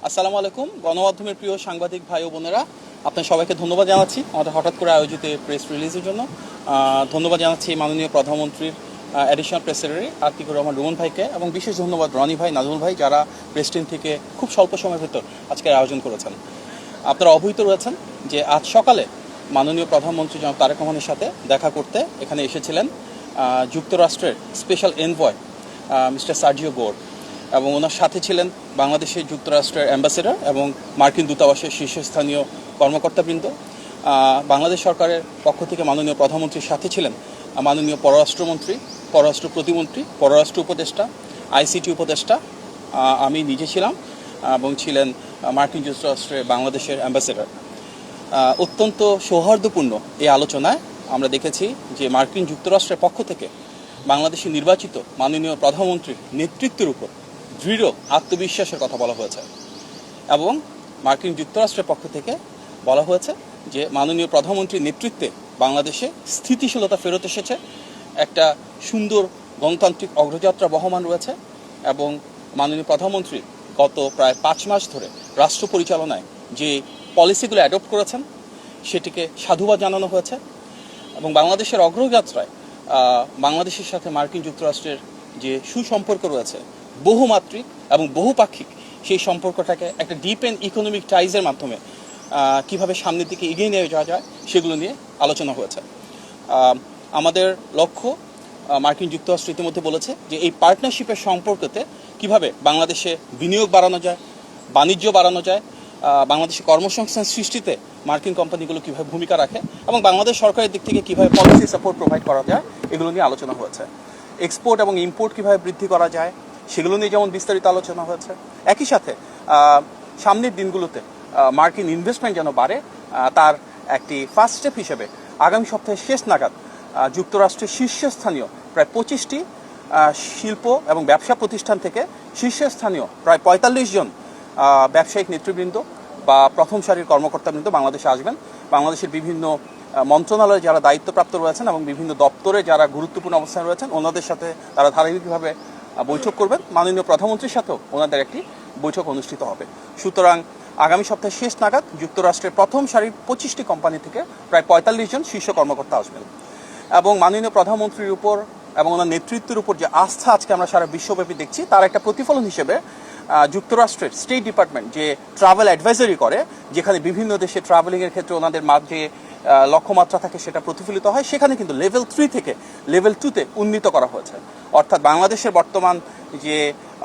আসসালামু আলাইকুম। গণমাধ্যমের প্রিয় সাংবাদিক ভাই ও বোনেরা, আপনার সবাইকে ধন্যবাদ জানাচ্ছি আমাদের হঠাৎ করে আয়োজিত প্রেস রিলিজের জন্য। ধন্যবাদ জানাচ্ছি মাননীয় প্রধানমন্ত্রীর additional press secretary Atikur Rahman Rumon ভাইকে, এবং বিশেষ ধন্যবাদ রনি ভাই, নাজমুল ভাই, যারা প্রেস টিম থেকে খুব স্বল্প সময়ের ভেতর আজকের আয়োজন করেছেন। আপনারা অবহিত রয়েছেন যে আজ সকালে মাননীয় প্রধানমন্ত্রী জনাব তারেক রহমানের সাথে দেখা করতে এখানে এসেছিলেন যুক্তরাষ্ট্রের স্পেশাল এনভয় মিস্টার সার্জিও গোর, এবং ওনার সাথে ছিলেন বাংলাদেশের যুক্তরাষ্ট্রের অ্যাম্বাসেডর এবং মার্কিন দূতাবাসের শীর্ষস্থানীয় কর্মকর্তাবৃন্দ। বাংলাদেশ সরকারের পক্ষ থেকে মাননীয় প্রধানমন্ত্রীর সাথে ছিলেন মাননীয় পররাষ্ট্রমন্ত্রী, পররাষ্ট্র প্রতিমন্ত্রী, পররাষ্ট্র উপদেষ্টা, আইসিটি উপদেষ্টা, আমি নিজে ছিলাম, এবং ছিলেন মার্কিন যুক্তরাষ্ট্রের বাংলাদেশের অ্যাম্বাসেডর। অত্যন্ত সৌহার্দ্যপূর্ণ এই আলোচনায় আমরা দেখেছি যে মার্কিন যুক্তরাষ্ট্রের পক্ষ থেকে বাংলাদেশের নির্বাচিত মাননীয় প্রধানমন্ত্রীর নেতৃত্বের উপর দৃঢ় আত্মবিশ্বাসের কথা বলা হয়েছে, এবং মার্কিন যুক্তরাষ্ট্রের পক্ষ থেকে বলা হয়েছে যে মাননীয় প্রধানমন্ত্রীর নেতৃত্বে বাংলাদেশে স্থিতিশীলতা ফেরত এসেছে, একটা সুন্দর গণতান্ত্রিক অগ্রযাত্রা বহমান রয়েছে, এবং মাননীয় প্রধানমন্ত্রী গত প্রায় 5 মাস ধরে রাষ্ট্র পরিচালনায় যে পলিসিগুলো অ্যাডপ্ট করেছেন সেটিকে সাধুবাদ জানানো হয়েছে, এবং বাংলাদেশের অগ্রযাত্রায় বাংলাদেশের সাথে মার্কিন যুক্তরাষ্ট্রের যে সুসম্পর্ক রয়েছে বহুমাত্রিক এবং বহুপাক্ষিক, সেই সম্পর্কটাকে একটা ডিপ অ্যান্ড ইকোনমিক টাইজের মাধ্যমে কিভাবে সামনের দিকে এগিয়ে নিয়ে যাওয়া যায় সেগুলো নিয়ে আলোচনা হয়েছে। আমাদের লক্ষ্য, মার্কিন যুক্তরাষ্ট্র ইতিমধ্যে বলেছে যে এই পার্টনারশিপের সম্পর্কতে কিভাবে বাংলাদেশে বিনিয়োগ বাড়ানো যায়, বাণিজ্য বাড়ানো যায়, বাংলাদেশে কর্মসংস্থান সৃষ্টিতে মার্কিন কোম্পানিগুলো কীভাবে ভূমিকা রাখে, এবং বাংলাদেশ সরকারের দিক থেকে কীভাবে পলিসি সাপোর্ট প্রোভাইড করা যায়, এগুলো নিয়ে আলোচনা হয়েছে। এক্সপোর্ট এবং ইম্পোর্ট কীভাবে বৃদ্ধি করা যায় সেগুলো নিয়ে যেমন বিস্তারিত আলোচনা হয়েছে। একই সাথে সামনের দিনগুলোতে মার্কিন ইনভেস্টমেন্ট যেন বাড়ে, তার একটি ফার্স্ট স্টেপ হিসেবে আগামী সপ্তাহের শেষ নাগাদ যুক্তরাষ্ট্রের শীর্ষস্থানীয় প্রায় 25টি শিল্প এবং ব্যবসা প্রতিষ্ঠান থেকে শীর্ষস্থানীয় প্রায় 45 জন ব্যবসায়িক নেতৃবৃন্দ বা প্রথম সারির কর্মকর্তাবৃন্দ বাংলাদেশে আসবেন। বাংলাদেশের বিভিন্ন মন্ত্রণালয়ে যারা দায়িত্বপ্রাপ্ত রয়েছেন এবং বিভিন্ন দপ্তরে যারা গুরুত্বপূর্ণ অবস্থানে রয়েছেন, ওনাদের সাথে তারা ধারাবাহিকভাবে বৈঠক করবেন। মাননীয় প্রধানমন্ত্রীর সাথেও ওনাদের একটি বৈঠক অনুষ্ঠিত হবে। সুতরাং আগামী সপ্তাহের শেষ নাগাদ যুক্তরাষ্ট্রের প্রথম সারির 25টি কোম্পানি থেকে প্রায় 45 জন শীর্ষ কর্মকর্তা আসবেন, এবং মাননীয় প্রধানমন্ত্রীর উপর এবং ওনার নেতৃত্বের উপর যে আস্থা আজকে আমরা সারা বিশ্বব্যাপী দেখছি, তার একটা প্রতিফলন হিসেবে যুক্তরাষ্ট্রের স্টেট ডিপার্টমেন্ট যে ট্রাভেল অ্যাডভাইজারি করে, যেখানে বিভিন্ন দেশে ট্রাভেলিংয়ের ক্ষেত্রে ওনাদের যে লক্ষ্যমাত্রা থাকে সেটা প্রতিফলিত হয়, সেখানে কিন্তু লেভেল 3 থেকে লেভেল 2-তে উন্নীত করা হয়েছে। অর্থাৎ বাংলাদেশের বর্তমান যে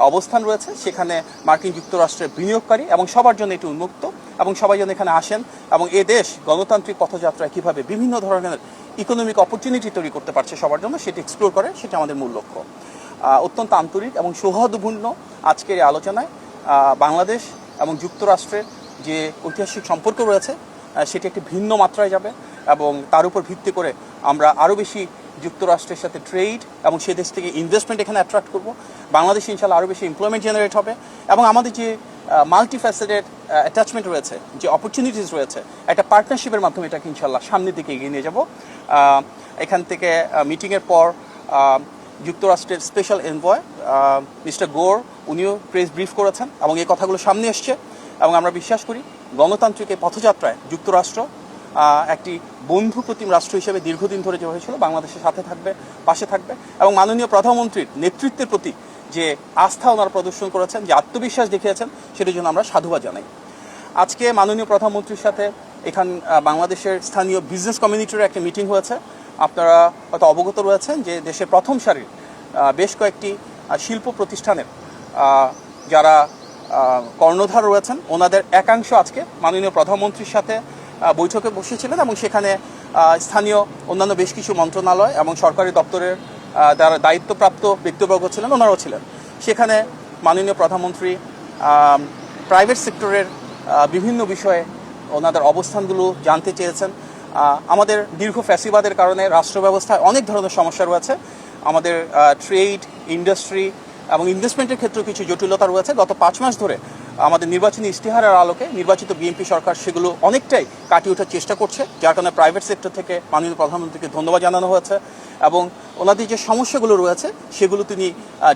অবস্থান রয়েছে সেখানে মার্কিন যুক্তরাষ্ট্রের বিনিয়োগকারী এবং সবার জন্য এটি উন্মুক্ত, এবং সবাই যেন এখানে আসেন এবং এ দেশ গণতান্ত্রিক পথযাত্রায় কীভাবে বিভিন্ন ধরনের ইকোনমিক অপরচুনিটি তৈরি করতে পারছে সবার জন্য, সেটি এক্সপ্লোর করে, সেটা আমাদের মূল লক্ষ্য। অত্যন্ত আন্তরিক এবং সৌহার্দ্যপূর্ণ আজকের এই আলোচনায় বাংলাদেশ এবং যুক্তরাষ্ট্রের যে ঐতিহাসিক সম্পর্ক রয়েছে সেটি একটি ভিন্ন মাত্রায় যাবে, এবং তার উপর ভিত্তি করে আমরা আরও বেশি যুক্তরাষ্ট্রের সাথে ট্রেড এবং সে দেশ থেকে ইনভেস্টমেন্ট এখানে অ্যাট্রাক্ট করব। বাংলাদেশে ইনশাল্লাহ আরও বেশি এমপ্লয়মেন্ট জেনারেট হবে, এবং আমাদের যে মাল্টিফ্যাসেটেড অ্যাটাচমেন্ট রয়েছে, যে অপরচুনিটিস রয়েছে, একটা পার্টনারশিপের মাধ্যমে এটাকে ইনশাল্লাহ সামনের দিকে এগিয়ে নিয়ে যাব। এখান থেকে মিটিংয়ের পর যুক্তরাষ্ট্রের স্পেশাল এনভয় মিস্টার গোর উনিও প্রেস ব্রিফ করেছেন, এবং এই কথাগুলো সামনে এসছে, এবং আমরা বিশ্বাস করি গণতান্ত্রিক এই পথযাত্রায় যুক্তরাষ্ট্র একটি বন্ধু প্রতিম রাষ্ট্র হিসেবে দীর্ঘদিন ধরে যে হয়েছিল বাংলাদেশের সাথে থাকবে, পাশে থাকবে, এবং মাননীয় প্রধানমন্ত্রীর নেতৃত্বের প্রতি যে আস্থা ওনারা প্রদর্শন করেছেন, যে আত্মবিশ্বাস দেখিয়েছেন, সেটার জন্য আমরা সাধুবাদ জানাই। আজকে মাননীয় প্রধানমন্ত্রীর সাথে এখান বাংলাদেশের স্থানীয় বিজনেস কমিউনিটির একটা মিটিং হয়েছে। আপনারা হয়তো অবগত রয়েছেন যে দেশের প্রথম সারির বেশ কয়েকটি শিল্প প্রতিষ্ঠানের যারা কর্ণধার রয়েছেন, ওনাদের একাংশ আজকে মাননীয় প্রধানমন্ত্রীর সাথে বৈঠকে বসেছিলেন, এবং সেখানে স্থানীয় অন্যান্য বেশ কিছু মন্ত্রণালয় এবং সরকারি দপ্তরের যারা দায়িত্বপ্রাপ্ত ব্যক্তিবর্গ ছিলেন, ওনারাও ছিলেন। সেখানে মাননীয় প্রধানমন্ত্রী প্রাইভেট সেক্টরের বিভিন্ন বিষয়ে ওনাদের অবস্থানগুলো জানতে চেয়েছেন। আমাদের দীর্ঘ ফ্যাসিবাদের কারণে রাষ্ট্র ব্যবস্থায় অনেক ধরনের সমস্যা রয়েছে, আমাদের ট্রেড, ইন্ডাস্ট্রি এবং ইনভেস্টমেন্টের ক্ষেত্রেও কিছু জটিলতা রয়েছে। গত 5 মাস ধরে আমাদের নির্বাচনী ইশতেহারের আলোকে নির্বাচিত বিএনপি সরকার সেগুলো অনেকটাই কাটিয়ে ওঠার চেষ্টা করছে, যার কারণে প্রাইভেট সেক্টর থেকে মাননীয় প্রধানমন্ত্রীকে ধন্যবাদ জানানো হয়েছে, এবং ওনাদের যে সমস্যাগুলো রয়েছে সেগুলো তিনি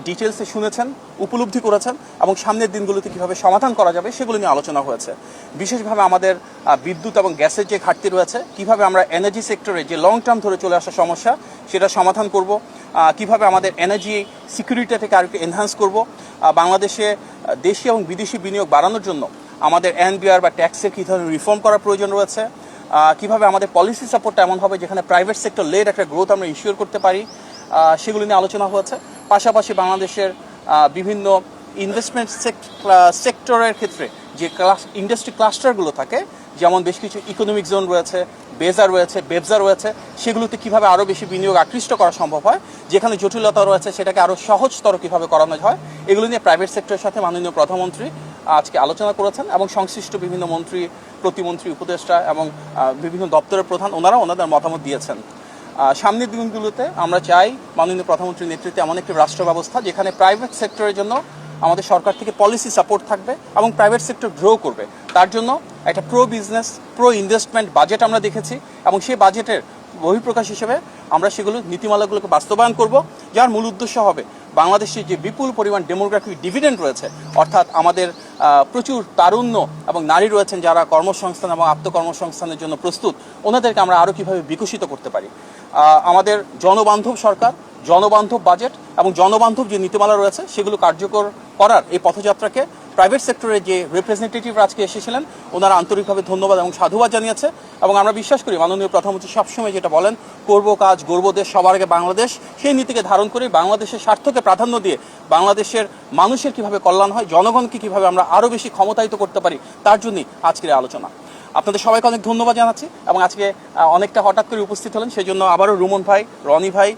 ডিটেলসে শুনেছেন, উপলব্ধি করেছেন এবং সামনের দিনগুলোতে কীভাবে সমাধান করা যাবে সেগুলো নিয়ে আলোচনা হয়েছে। বিশেষভাবে আমাদের বিদ্যুৎ এবং গ্যাসের যে ঘাটতি রয়েছে, কিভাবে আমরা এনার্জি সেক্টরে যে লং টার্ম ধরে চলে আসা সমস্যা সেটা সমাধান করব, কিভাবে আমাদের এনার্জি সিকিউরিটিটাকে আরেকটু এনহ্যান্স করব, বাংলাদেশে দেশি এবং বিদেশি বিনিয়োগ বাড়ানোর জন্য আমাদের এনবিআর বা ট্যাক্সের কী ধরনের রিফর্ম করার প্রয়োজন রয়েছে, কিভাবে আমাদের পলিসি সাপোর্টটা এমন হবে যেখানে প্রাইভেট সেক্টর লেড একটা গ্রোথ আমরা ইনশিওর করতে পারি, সেগুলো নিয়ে আলোচনা হয়েছে। পাশাপাশি বাংলাদেশের বিভিন্ন ইনভেস্টমেন্ট সেক্টরের ক্ষেত্রে যে ইন্ডাস্ট্রি ক্লাস্টারগুলো থাকে, যেমন বেশ কিছু ইকোনমিক জোন রয়েছে, বেজা রয়েছে, বেবজা রয়েছে, সেগুলোতে কিভাবে আরও বেশি বিনিয়োগ আকৃষ্ট করা সম্ভব হয়, যেখানে জটিলতা রয়েছে সেটাকে আরও সহজতর কীভাবে করানো হয়, এগুলো নিয়ে প্রাইভেট সেক্টরের সাথে মাননীয় প্রধানমন্ত্রী আজকে আলোচনা করেছেন এবং সংশ্লিষ্ট বিভিন্ন মন্ত্রী, প্রতিমন্ত্রী, উপদেষ্টা এবং বিভিন্ন দপ্তরের প্রধান ওনাদের মতামত দিয়েছেন। সামনের দিনগুলোতে আমরা চাই মাননীয় প্রধানমন্ত্রীর নেতৃত্বে এমন একটি রাষ্ট্র ব্যবস্থা যেখানে প্রাইভেট সেক্টরের জন্য আমাদের সরকার থেকে পলিসি সাপোর্ট থাকবে এবং প্রাইভেট সেক্টর গ্রো করবে। তার জন্য একটা pro business, pro investment budget আমরা দেখেছি এবং সেই বাজেটের বহিঃপ্রকাশ হিসেবে আমরা সেগুলো নীতিমালাগুলোকে বাস্তবায়ন করব, যার মূল উদ্দেশ্য হবে বাংলাদেশে যে বিপুল পরিমাণ ডেমোগ্রাফিক ডিভিডেন্ড রয়েছে, অর্থাৎ আমাদের প্রচুর তারুণ্য এবং নারী রয়েছেন যারা কর্মসংস্থান এবং আত্মকর্মসংস্থানের জন্য প্রস্তুত, ওনাদেরকে আমরা আরও কীভাবে বিকশিত করতে পারি। আমাদের জনবান্ধব সরকার, জনবান্ধব বাজেট এবং জনবান্ধব যে নীতিমালা রয়েছে সেগুলো কার্যকর করার এই পথযাত্রাকে প্রাইভেট সেক্টরের যে রিপ্রেজেন্টেটিভরা আজকে এসেছিলেন ওনারা আন্তরিকভাবে ধন্যবাদ এবং সাধুবাদ জানিয়েছে। এবং আমরা বিশ্বাস করি মাননীয় প্রধানমন্ত্রী সবসময় যেটা বলেন, করব কাজ গর্ব দেশ, সবার আগে বাংলাদেশ, সেই নীতিকে ধারণ করে বাংলাদেশের স্বার্থকে প্রাধান্য দিয়ে বাংলাদেশের মানুষের কিভাবে কল্যাণ হয়, জনগণকে কিভাবে আমরা আরও বেশি ক্ষমতায়িত করতে পারি, তার জন্যই আজকের আলোচনা। আপনাদের সবাইকে অনেক ধন্যবাদ জানাচ্ছি এবং আজকে অনেকটা হঠাৎ করে উপস্থিত হলেন, সেই জন্য আবারও রুমন ভাই, রনি ভাই,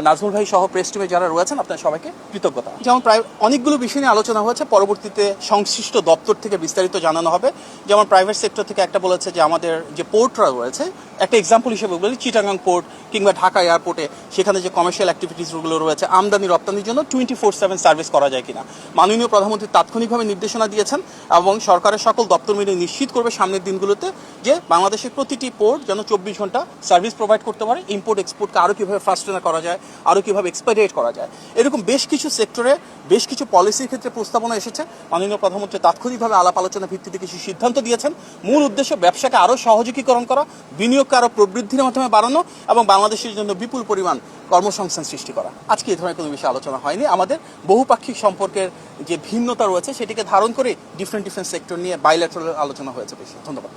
নাজমুল ভাই সহ প্রেস টিমে যারা রয়েছেন আপনাদের সবাইকে কৃতজ্ঞতা। যেমন প্রায় অনেকগুলো বিষয় নিয়ে আলোচনা হয়েছে, পরবর্তীতে সংশ্লিষ্ট দপ্তর থেকে বিস্তারিত জানানো হবে। যেমন প্রাইভেট সেক্টর থেকে একটা বলেছে যে আমাদের যে পোর্টরা রয়েছে, একটা এক্সাম্পল হিসেবে বলি চিটাগাং পোর্ট কিংবা ঢাকা এয়ারপোর্টে সেখানে যে কমার্শিয়াল অ্যাক্টিভিটিসগুলো রয়েছে, আমদানি রপ্তানির জন্য 24/7 সার্ভিস করা যায় কিনা। মাননীয় প্রধানমন্ত্রী তাৎক্ষণিকভাবে নির্দেশনা দিয়েছেন এবং সরকারের সকল দপ্তর মিলে নিশ্চিত করবে সামনের দিনগুলোতে যে বাংলাদেশের প্রতিটি পোর্ট যেন 24 ঘন্টা সার্ভিস প্রোভাইড করতে পারে, ইম্পোর্ট এক্সপোর্টকে আরও কীভাবে ফাস্টেনার করা যায়, আরও কীভাবে এক্সপেডিয়েট করা যায়। এরকম বেশ কিছু সেক্টরে বেশ কিছু পলিসির ক্ষেত্রে প্রস্তাবনা এসেছে। মাননীয় প্রধানমন্ত্রী তাৎক্ষণিকভাবে আলাপ আলোচনার ভিত্তিতে কিছু সিদ্ধান্ত দিয়েছেন। মূল উদ্দেশ্য ব্যবসাকে আরও সহযোগীকরণ করা, বিনিয়োগকে আরও প্রবৃদ্ধির মাধ্যমে বাড়ানো এবং বাংলাদেশের জন্য বিপুল পরিমাণ কর্মসংস্থান সৃষ্টি করা। আজকে এই ধরনের কোনো বিষয়ে আলোচনা হয়নি। আমাদের বহুপাক্ষিক সম্পর্কের যে ভিন্নতা রয়েছে সেটিকে ধারণ করে ডিফারেন্ট সেক্টর নিয়ে বাইল্যাটারাল আলোচনা হয়েছে বেশি। ধন্যবাদ।